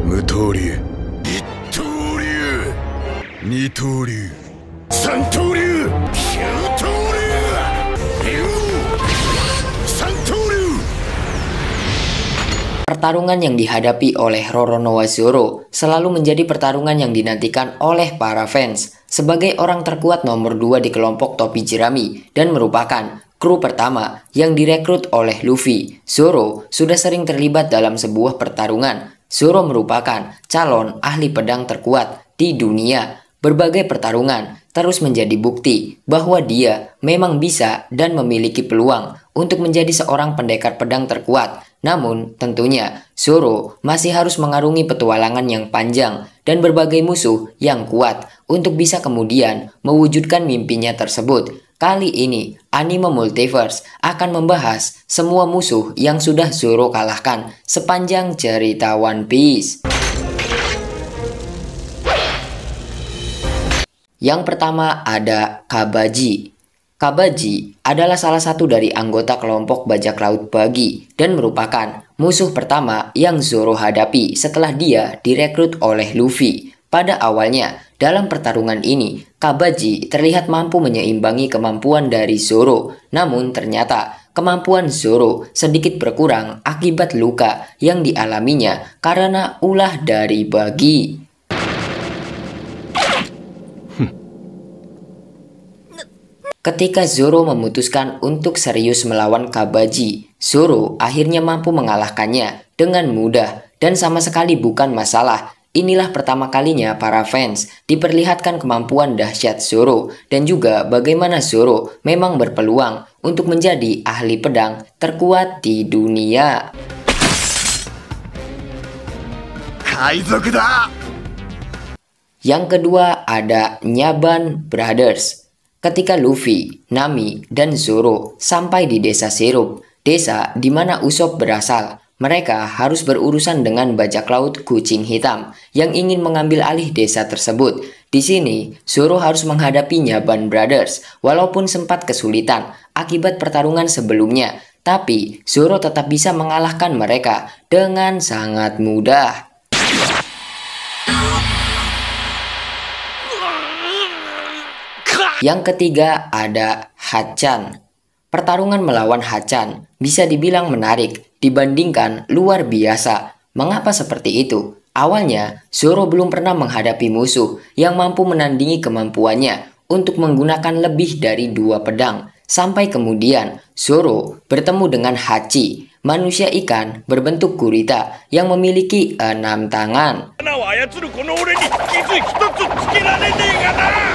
無刀流、一刀流、二刀流、三刀流、九刀流、三刀流. Pertarungan yang dihadapi oleh Roronoa Zoro selalu menjadi pertarungan yang dinantikan oleh para fans sebagai orang terkuat nomor 2 di kelompok topi jerami dan merupakan kru pertama yang direkrut oleh Luffy. Zoro sudah sering terlibat dalam sebuah pertarungan. Zoro merupakan calon ahli pedang terkuat di dunia. Berbagai pertarungan terus menjadi bukti bahwa dia memang bisa dan memiliki peluang untuk menjadi seorang pendekar pedang terkuat. Namun tentunya Zoro masih harus mengarungi petualangan yang panjang dan berbagai musuh yang kuat untuk bisa kemudian mewujudkan mimpinya tersebut. Kali ini anime Multiverse akan membahas semua musuh yang sudah Zoro kalahkan sepanjang cerita One Piece. Yang pertama ada Kabaji. Kabaji adalah salah satu dari anggota kelompok bajak laut Bagi dan merupakan musuh pertama yang Zoro hadapi setelah dia direkrut oleh Luffy. Pada awalnya, dalam pertarungan ini, Kabaji terlihat mampu menyeimbangi kemampuan dari Zoro. Namun ternyata kemampuan Zoro sedikit berkurang akibat luka yang dialaminya karena ulah dari Bagi. Ketika Zoro memutuskan untuk serius melawan Kabaji, Zoro akhirnya mampu mengalahkannya dengan mudah dan sama sekali bukan masalah. Inilah pertama kalinya para fans diperlihatkan kemampuan dahsyat Zoro dan juga bagaimana Zoro memang berpeluang untuk menjadi ahli pedang terkuat di dunia. Yang kedua ada Nyaban Brothers. Ketika Luffy, Nami, dan Zoro sampai di desa Sirup, desa di mana Usopp berasal, mereka harus berurusan dengan bajak laut kucing hitam yang ingin mengambil alih desa tersebut. Di sini, Zoro harus menghadapi Nyaban Brothers walaupun sempat kesulitan akibat pertarungan sebelumnya, tapi Zoro tetap bisa mengalahkan mereka dengan sangat mudah. Yang ketiga ada Hachan. Pertarungan melawan Hachan bisa dibilang menarik dibandingkan luar biasa. Mengapa seperti itu? Awalnya, Zoro belum pernah menghadapi musuh yang mampu menandingi kemampuannya untuk menggunakan lebih dari 2 pedang. Sampai kemudian, Zoro bertemu dengan Hachi, manusia ikan berbentuk gurita yang memiliki 6 tangan.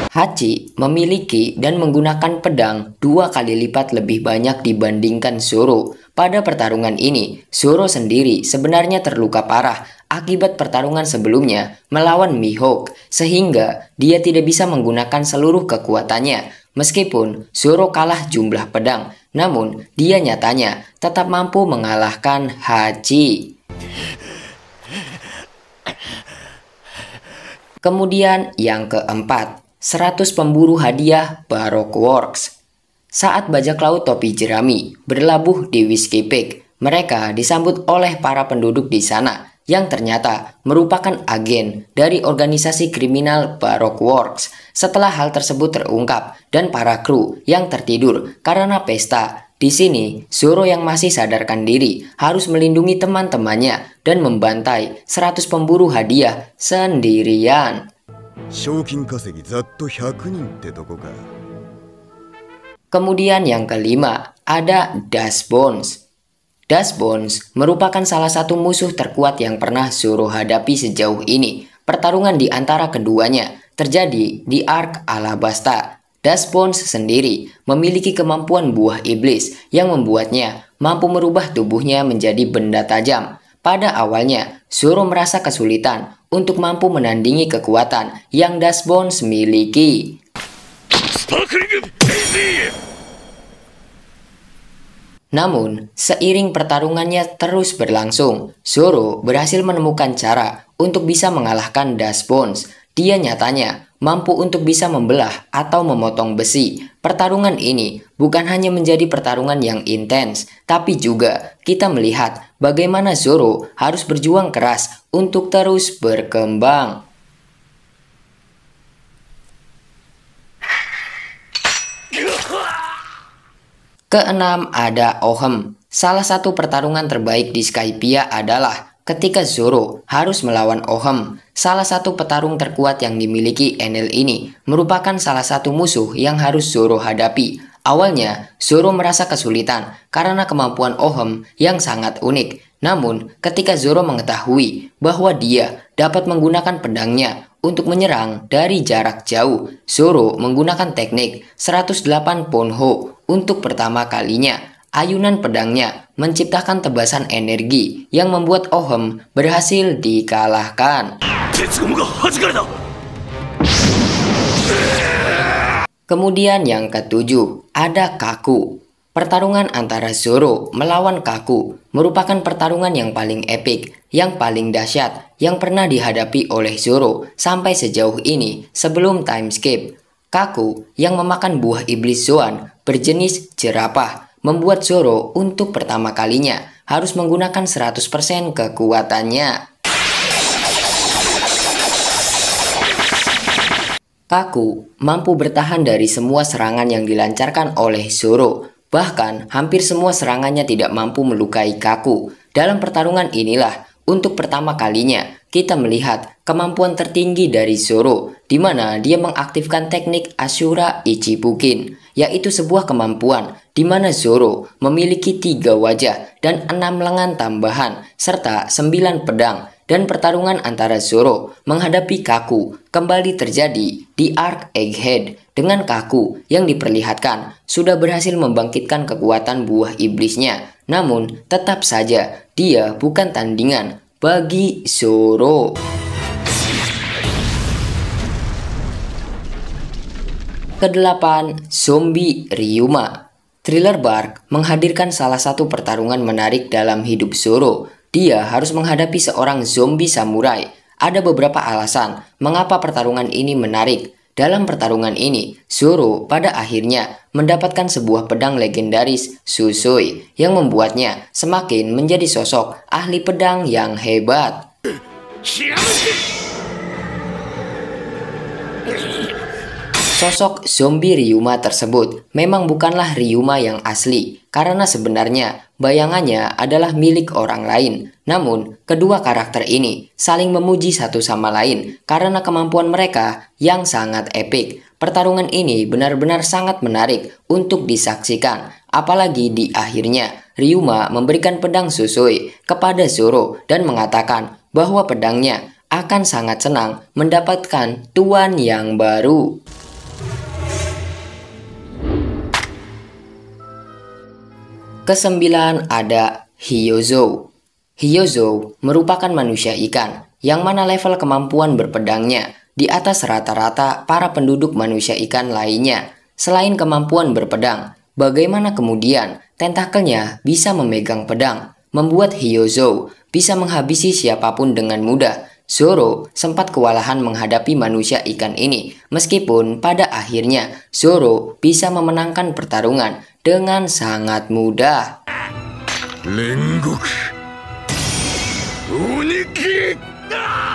Hachi memiliki dan menggunakan pedang 2 kali lipat lebih banyak dibandingkan Zoro. Pada pertarungan ini, Zoro sendiri sebenarnya terluka parah akibat pertarungan sebelumnya melawan Mihawk, sehingga dia tidak bisa menggunakan seluruh kekuatannya. Meskipun Zoro kalah jumlah pedang, namun dia nyatanya tetap mampu mengalahkan Hachi. Kemudian yang keempat, 100 pemburu hadiah Baroque Works. Saat bajak laut topi jerami berlabuh di Whiskey Peak, mereka disambut oleh para penduduk di sana yang ternyata merupakan agen dari organisasi kriminal Baroque Works. Setelah hal tersebut terungkap dan para kru yang tertidur karena pesta, di sini Zoro yang masih sadarkan diri harus melindungi teman-temannya dan membantai 100 pemburu hadiah sendirian. Kemudian yang kelima ada Dust Bones. Dust Bones merupakan salah satu musuh terkuat yang pernah Zoro hadapi sejauh ini. Pertarungan di antara keduanya terjadi di Ark Alabasta. Dust Bones sendiri memiliki kemampuan buah iblis yang membuatnya mampu merubah tubuhnya menjadi benda tajam. Pada awalnya, Zoro merasa kesulitan untuk mampu menandingi kekuatan yang Dust Bones miliki. Namun, seiring pertarungannya terus berlangsung, Zoro berhasil menemukan cara untuk bisa mengalahkan Dust Bones. Dia nyatanya mampu untuk bisa membelah atau memotong besi. Pertarungan ini bukan hanya menjadi pertarungan yang intens, tapi juga kita melihat bagaimana Zoro harus berjuang keras untuk terus berkembang. Keenam ada Ohem. Salah satu pertarungan terbaik di Skypiea adalah ketika Zoro harus melawan Ohem. Salah satu petarung terkuat yang dimiliki Enel ini merupakan salah satu musuh yang harus Zoro hadapi. Awalnya, Zoro merasa kesulitan karena kemampuan Ohem yang sangat unik. Namun, ketika Zoro mengetahui bahwa dia dapat menggunakan pedangnya untuk menyerang dari jarak jauh, Zoro menggunakan teknik 108 Ponho. Untuk pertama kalinya, ayunan pedangnya menciptakan tebasan energi yang membuat Ohem berhasil dikalahkan. Kemudian yang ketujuh, ada Kaku. Pertarungan antara Zoro melawan Kaku merupakan pertarungan yang paling epik, yang paling dahsyat yang pernah dihadapi oleh Zoro sampai sejauh ini sebelum time skip. Kaku yang memakan buah iblis Zoan berjenis jerapah membuat Zoro untuk pertama kalinya harus menggunakan 100% kekuatannya. Kaku mampu bertahan dari semua serangan yang dilancarkan oleh Zoro. Bahkan hampir semua serangannya tidak mampu melukai Kaku. Dalam pertarungan inilah untuk pertama kalinya kita melihat kemampuan tertinggi dari Zoro, di mana dia mengaktifkan teknik Ashura Ichibukin, yaitu sebuah kemampuan di mana Zoro memiliki 3 wajah dan 6 lengan tambahan serta 9 pedang. Dan pertarungan antara Zoro menghadapi Kaku kembali terjadi di Arc Egghead dengan Kaku yang diperlihatkan sudah berhasil membangkitkan kekuatan buah iblisnya. Namun tetap saja dia bukan tandingan bagi Zoro. Kedelapan, Zombie Ryuma. Thriller Bark menghadirkan salah satu pertarungan menarik dalam hidup Zoro. Dia harus menghadapi seorang zombie samurai. Ada beberapa alasan mengapa pertarungan ini menarik. Dalam pertarungan ini, Zoro pada akhirnya mendapatkan sebuah pedang legendaris Susui yang membuatnya semakin menjadi sosok ahli pedang yang hebat. Sosok zombie Ryuma tersebut memang bukanlah Ryuma yang asli, karena sebenarnya bayangannya adalah milik orang lain. Namun, kedua karakter ini saling memuji satu sama lain karena kemampuan mereka yang sangat epik. Pertarungan ini benar-benar sangat menarik untuk disaksikan. Apalagi di akhirnya, Ryuma memberikan pedang Susui kepada Zoro dan mengatakan bahwa pedangnya akan sangat senang mendapatkan tuan yang baru. Kesembilan ada Hyozo. Hyozo merupakan manusia ikan yang mana level kemampuan berpedangnya di atas rata-rata para penduduk manusia ikan lainnya. Selain kemampuan berpedang, bagaimana kemudian tentakelnya bisa memegang pedang, membuat Hyozo bisa menghabisi siapapun dengan mudah. Zoro sempat kewalahan menghadapi manusia ikan ini, meskipun pada akhirnya Zoro bisa memenangkan pertarungan dengan sangat mudah.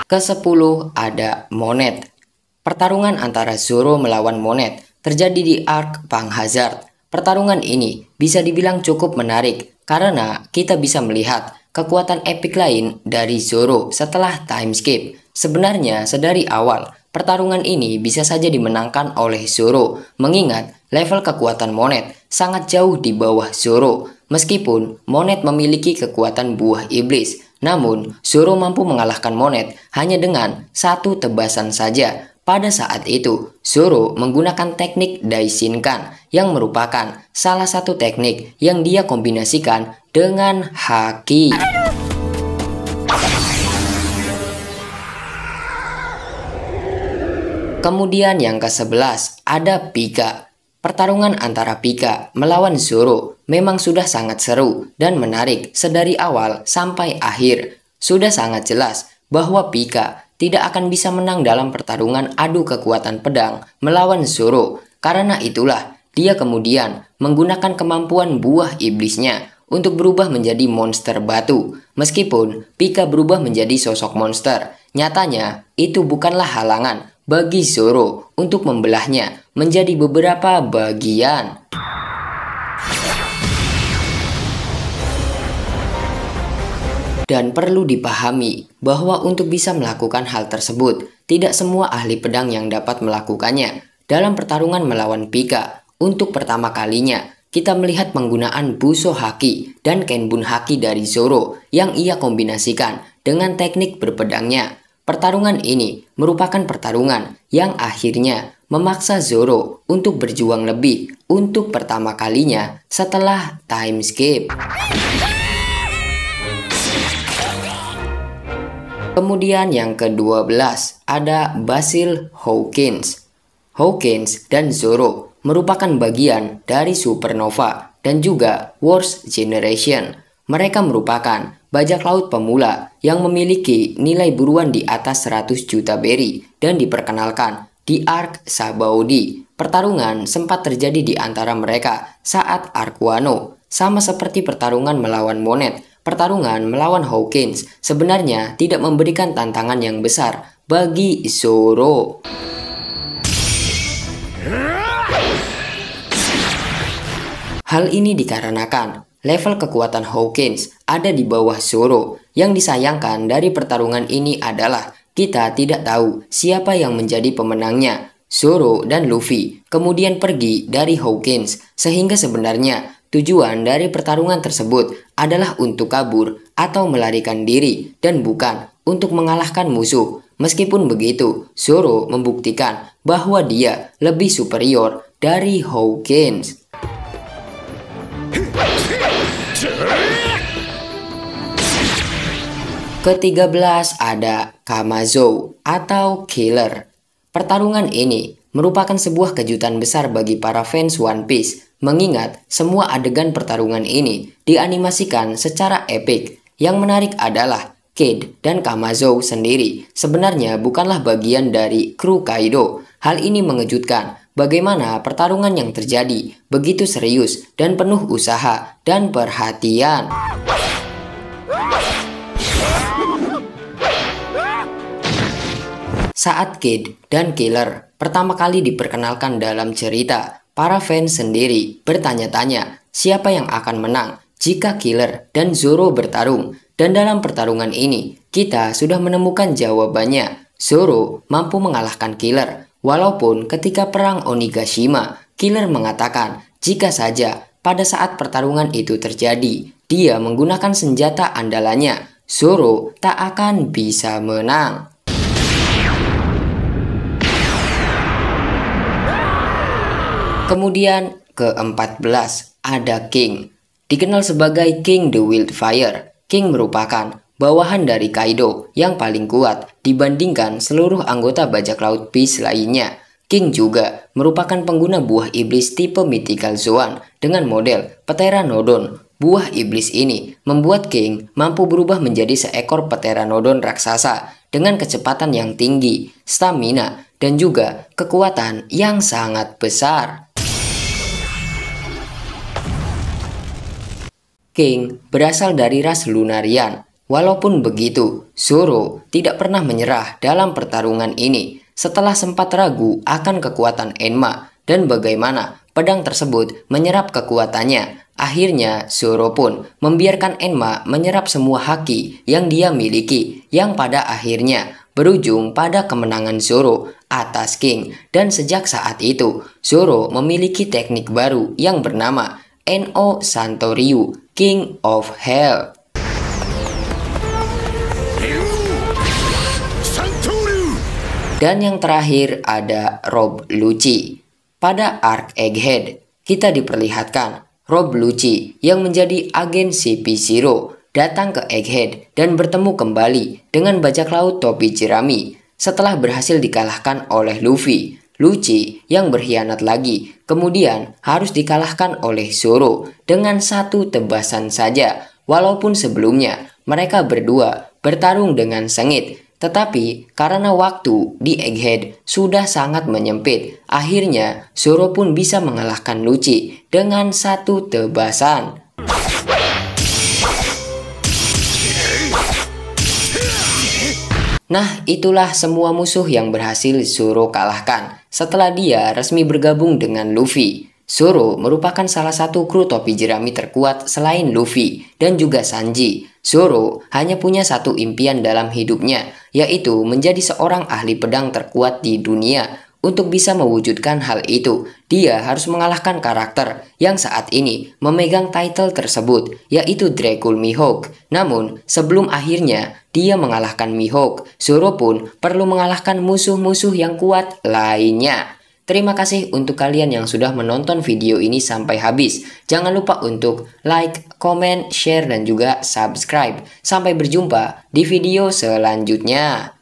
Ke-10 ada Monet. Pertarungan antara Zoro melawan Monet terjadi di Arc Pang Hazard. Pertarungan ini bisa dibilang cukup menarik karena kita bisa melihat kekuatan epik lain dari Zoro setelah time skip. Sebenarnya sedari awal, pertarungan ini bisa saja dimenangkan oleh Zoro, mengingat level kekuatan Monet sangat jauh di bawah Zoro. Meskipun Monet memiliki kekuatan buah iblis, namun Zoro mampu mengalahkan Monet hanya dengan satu tebasan saja. Pada saat itu, Zoro menggunakan teknik Daishinkan yang merupakan salah satu teknik yang dia kombinasikan dengan haki. Kemudian yang ke-11 ada Pika. Pertarungan antara Pika melawan Zoro memang sudah sangat seru dan menarik sedari awal sampai akhir. Sudah sangat jelas bahwa Pika tidak akan bisa menang dalam pertarungan adu kekuatan pedang melawan Zoro. Karena itulah dia kemudian menggunakan kemampuan buah iblisnya untuk berubah menjadi monster batu. Meskipun Pika berubah menjadi sosok monster, nyatanya itu bukanlah halangan bagi Zoro untuk membelahnya menjadi beberapa bagian. Dan perlu dipahami bahwa untuk bisa melakukan hal tersebut, tidak semua ahli pedang yang dapat melakukannya. Dalam pertarungan melawan Pika, untuk pertama kalinya, kita melihat penggunaan Buso Haki dan Kenbun Haki dari Zoro yang ia kombinasikan dengan teknik berpedangnya. Pertarungan ini merupakan pertarungan yang akhirnya memaksa Zoro untuk berjuang lebih untuk pertama kalinya setelah time skip. Kemudian yang ke-12 ada Basil Hawkins. Hawkins dan Zoro merupakan bagian dari Supernova dan juga Worst Generation. Mereka merupakan bajak laut pemula yang memiliki nilai buruan di atas 100 juta berry dan diperkenalkan di Arc Sabaody. Pertarungan sempat terjadi di antara mereka saat Arc Wano. Sama seperti pertarungan melawan Monet, pertarungan melawan Hawkins sebenarnya tidak memberikan tantangan yang besar bagi Zoro. Hal ini dikarenakan level kekuatan Hawkins ada di bawah Zoro. Yang disayangkan dari pertarungan ini adalah kita tidak tahu siapa yang menjadi pemenangnya. Zoro dan Luffy kemudian pergi dari Hawkins, sehingga sebenarnya tujuan dari pertarungan tersebut adalah untuk kabur atau melarikan diri dan bukan untuk mengalahkan musuh. Meskipun begitu, Zoro membuktikan bahwa dia lebih superior dari Hawkins. Ke-13 ada Kamazo atau Killer. Pertarungan ini merupakan sebuah kejutan besar bagi para fans One Piece, mengingat semua adegan pertarungan ini dianimasikan secara epik. Yang menarik adalah Kid dan Kamazo sendiri sebenarnya bukanlah bagian dari kru Kaido. Hal ini mengejutkan bagaimana pertarungan yang terjadi begitu serius dan penuh usaha dan perhatian. Saat Kid dan Killer pertama kali diperkenalkan dalam cerita, para fans sendiri bertanya-tanya siapa yang akan menang jika Killer dan Zoro bertarung. Dan dalam pertarungan ini, kita sudah menemukan jawabannya. Zoro mampu mengalahkan Killer, walaupun ketika perang Onigashima, Killer mengatakan jika saja pada saat pertarungan itu terjadi, dia menggunakan senjata andalannya, Zoro tak akan bisa menang. Kemudian ke-14 ada King. Dikenal sebagai King the Wildfire. King merupakan bawahan dari Kaido yang paling kuat dibandingkan seluruh anggota bajak laut Peace lainnya. King juga merupakan pengguna buah iblis tipe Mythical Zoan dengan model Pteranodon. Buah iblis ini membuat King mampu berubah menjadi seekor Pteranodon raksasa dengan kecepatan yang tinggi, stamina, dan juga kekuatan yang sangat besar. King berasal dari ras Lunarian. Walaupun begitu, Zoro tidak pernah menyerah dalam pertarungan ini. Setelah sempat ragu akan kekuatan Enma dan bagaimana pedang tersebut menyerap kekuatannya, akhirnya Zoro pun membiarkan Enma menyerap semua haki yang dia miliki, yang pada akhirnya berujung pada kemenangan Zoro atas King. Dan sejak saat itu, Zoro memiliki teknik baru yang bernama No Santoryu, King of Hell. Dan yang terakhir ada Rob Lucci. Pada Arc Egghead, kita diperlihatkan Rob Lucci yang menjadi agen CP0 datang ke Egghead dan bertemu kembali dengan bajak laut topi jerami setelah berhasil dikalahkan oleh Luffy. Lucci yang berkhianat lagi kemudian harus dikalahkan oleh Zoro dengan satu tebasan saja. Walaupun sebelumnya mereka berdua bertarung dengan sengit, Tetapi karena waktu di Egghead sudah sangat menyempit, akhirnya Zoro pun bisa mengalahkan Lucci dengan satu tebasan. Nah, itulah semua musuh yang berhasil Zoro kalahkan setelah dia resmi bergabung dengan Luffy. Zoro merupakan salah satu kru topi jerami terkuat selain Luffy dan juga Sanji. Zoro hanya punya satu impian dalam hidupnya, yaitu menjadi seorang ahli pedang terkuat di dunia. Untuk bisa mewujudkan hal itu, dia harus mengalahkan karakter yang saat ini memegang title tersebut, yaitu Dracul Mihawk. Namun, sebelum akhirnya dia mengalahkan Mihawk, Zoro pun perlu mengalahkan musuh-musuh yang kuat lainnya. Terima kasih untuk kalian yang sudah menonton video ini sampai habis. Jangan lupa untuk like, comment, share, dan juga subscribe. Sampai berjumpa di video selanjutnya.